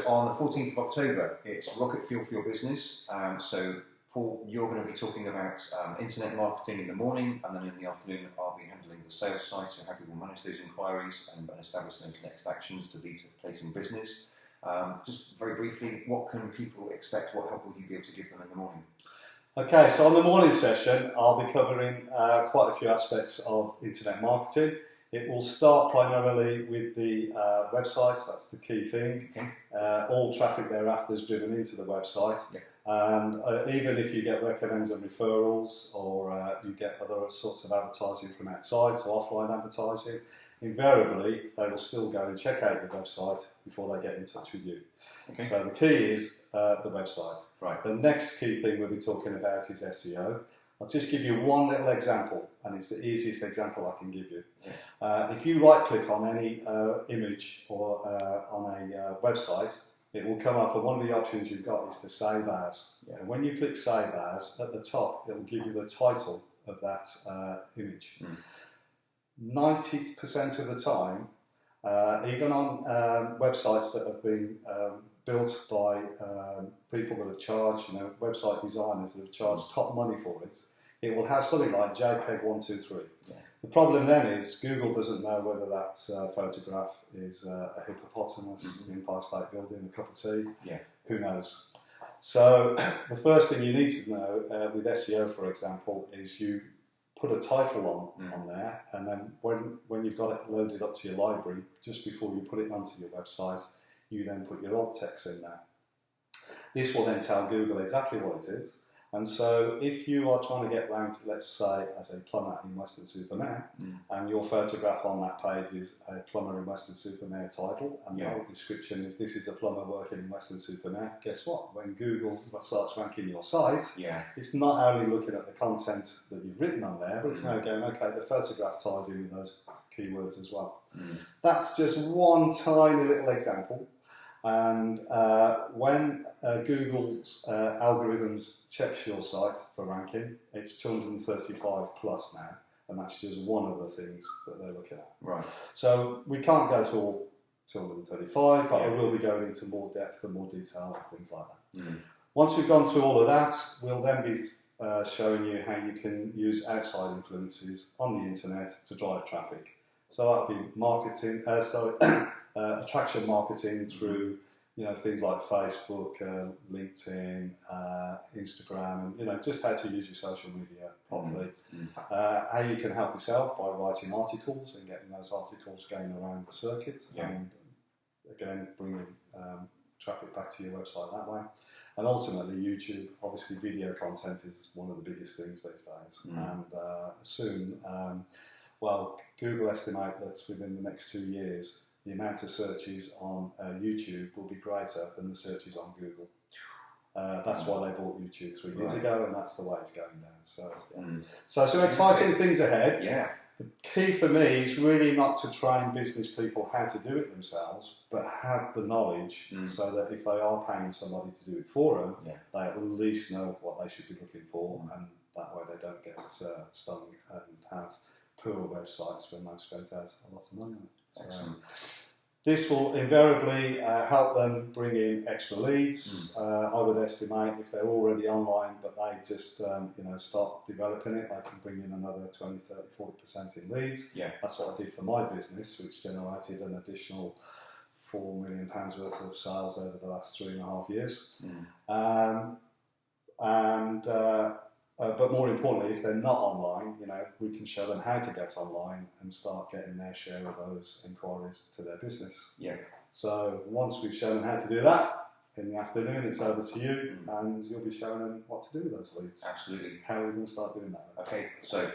on the 14th of October, it's Rocket Fuel for Your Business. So Paul, you're going to be talking about internet marketing in the morning, and then in the afternoon I'll be handling the sales side, so how people manage those inquiries and establish those next actions to lead to placing business. Just very briefly, what can people expect? What help will you be able to give them in the morning? Okay, so on the morning session, I'll be covering quite a few aspects of internet marketing. It will start primarily with the website, that's the key thing. Okay. All traffic thereafter is driven into the website. Yeah. And even if you get recommends and referrals, or you get other sorts of advertising from outside, so offline advertising, invariably they will still go and check out your website before they get in touch with you. Okay. So the key is the website. Right. The next key thing we'll be talking about is SEO. I'll just give you one little example, and it's the easiest example I can give you. Yeah. If you right-click on any image or on a website, it will come up, and one of the options you've got is to save as. Yeah. And when you click save as, at the top, it will give you the title of that image. 90% of the time, even on websites that have been built by people that have charged, website designers that have charged top money for it, it will have something like JPEG 123. Yeah. The problem then is Google doesn't know whether that photograph is a hippopotamus, an Empire State Building, a cup of tea. Yeah. Who knows? So the first thing you need to know with SEO, for example, is you put a title on there, and then when you've got it loaded up to your library, just before you put it onto your website, you then put your alt text in there. This will then tell Google exactly what it is. And so if you are trying to get ranked, let's say, as a plumber in Weston Super Mare, and your photograph on that page is a plumber in Weston Super Mare title, and the whole description is this is a plumber working in Weston Super Mare, guess what? When Google starts ranking your site, it's not only looking at the content that you've written on there, but it's now going, okay, the photograph ties in with those keywords as well. That's just one tiny little example. And when Google's algorithms checks your site for ranking, it's 235 plus now, and that's just one of the things that they're looking at. Right. So we can't go through all 235, but I will be going into more depth and more detail and things like that. Once we've gone through all of that, we'll then be showing you how you can use outside influences on the internet to drive traffic. So that'll be marketing, attraction marketing through things like Facebook, LinkedIn, Instagram, and just how to use your social media properly. How you can help yourself by writing articles and getting those articles going around the circuit, and again bringing traffic back to your website that way. And ultimately, YouTube, obviously, video content is one of the biggest things these days, and soon. Google estimate that within the next 2 years, the amount of searches on YouTube will be greater than the searches on Google. That's why they bought YouTube 3 years ago, and that's the way it's going down. So some exciting things ahead. Yeah. The key for me is really not to train business people how to do it themselves, but have the knowledge so that if they are paying somebody to do it for them, they at least know what they should be looking for, and that way they don't get stung and have poor websites when they've spent out a lot of money on it. So this will invariably help them bring in extra leads. I would estimate if they're already online, but they just start developing it, they can bring in another 20, 30, 40% in leads. That's what I did for my business, which generated an additional £4 million worth of sales over the last 3.5 years. But more importantly, if they're not online, we can show them how to get online and start getting their share of those inquiries to their business. So once we've shown them how to do that, in the afternoon it's over to you, and you'll be showing them what to do with those leads. Absolutely. How are we going to start doing that? Okay, so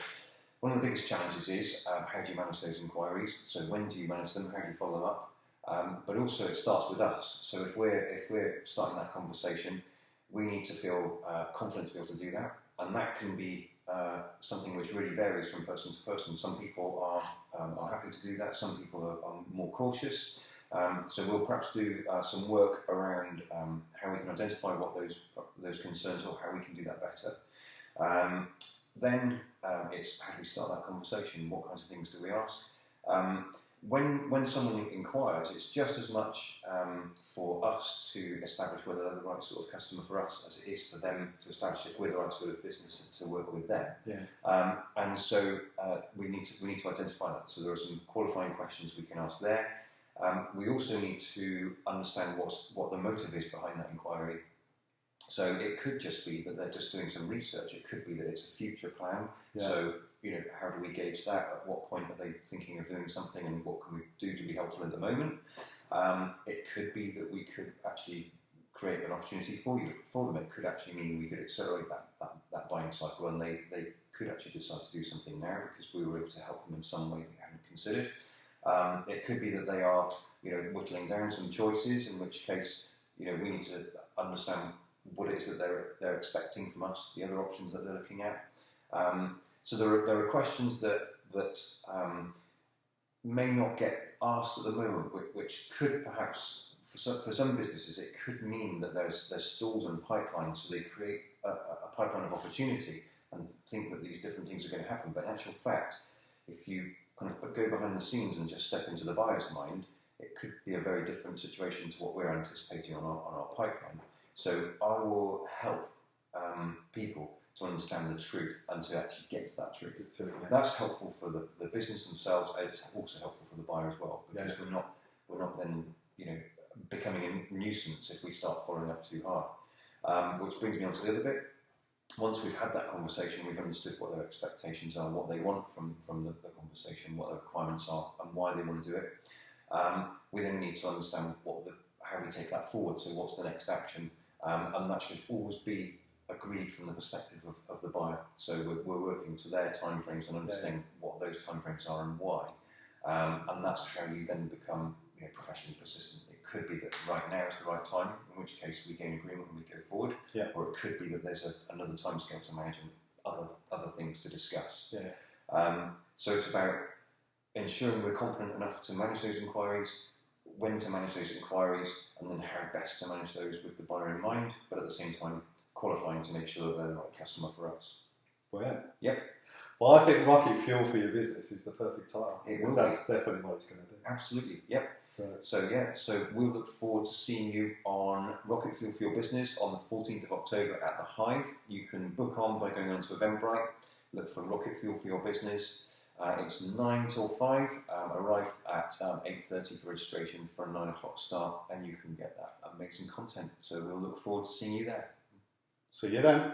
one of the biggest challenges is how do you manage those inquiries? So when do you manage them? How do you follow them up? But also it starts with us. So if we're starting that conversation, we need to feel confident to be able to do that. And that can be something which really varies from person to person. Some people are happy to do that. Some people are more cautious. So we'll perhaps do some work around how we can identify what those concerns are, how we can do that better. Then it's how do we start that conversation? What kinds of things do we ask? when someone inquires, it's just as much for us to establish whether they're the right sort of customer for us as it is for them to establish if we're the right sort of business to work with them. Yeah. And so we need to identify that. So there are some qualifying questions we can ask there. We also need to understand what the motive is behind that inquiry. So it could just be that they're just doing some research. It could be that it's a future plan. Yeah. So, how do we gauge that? At what point are they thinking of doing something, and what can we do to be helpful at the moment? It could be that we could actually create an opportunity for them. It could actually mean we could accelerate that buying cycle, and they could actually decide to do something now because we were able to help them in some way they hadn't considered. It could be that they are, whittling down some choices, in which case, we need to understand what it is that they're expecting from us, the other options that they're looking at. So there are questions that may not get asked at the moment, which could perhaps, for some businesses, it could mean that there's stalls and pipelines, so they create a pipeline of opportunity and think that these different things are going to happen. But in actual fact, if you kind of go behind the scenes and just step into the buyer's mind, it could be a very different situation to what we're anticipating on our pipeline. So I will help people to understand the truth and to actually get to that truth. Yeah. That's helpful for the business themselves, and it's also helpful for the buyer as well, because we're not then becoming a nuisance if we start following up too hard. Which brings me on to the other bit. Once we've had that conversation, we've understood what their expectations are, what they want from the conversation, what the requirements are, and why they want to do it. We then need to understand how we take that forward. So what's the next action? And that should always be agreed from the perspective of the buyer. So we're working to their timeframes and understanding what those timeframes are and why. And that's how you then become professionally persistent. It could be that right now is the right time, in which case we gain agreement and we go forward. Yeah. Or it could be that there's another timescale to manage and other things to discuss. Yeah. So it's about ensuring we're confident enough to manage those inquiries, when to manage those inquiries, and then how best to manage those with the buyer in mind, but at the same time qualifying to make sure that they're the right customer for us. Brilliant. Yep. Well, I think rocket fuel for your business is the perfect title. Because that's definitely what it's going to do. Absolutely. Yep. So we'll look forward to seeing you on Rocket Fuel for Your Business on the 14th of October at the Hive. You can book on by going on to Eventbrite, look for Rocket Fuel for Your Business. It's 9 till 5. Arrive at 8:30 for registration for a 9 o'clock start, and you can get that amazing content. So we'll look forward to seeing you there. See you then.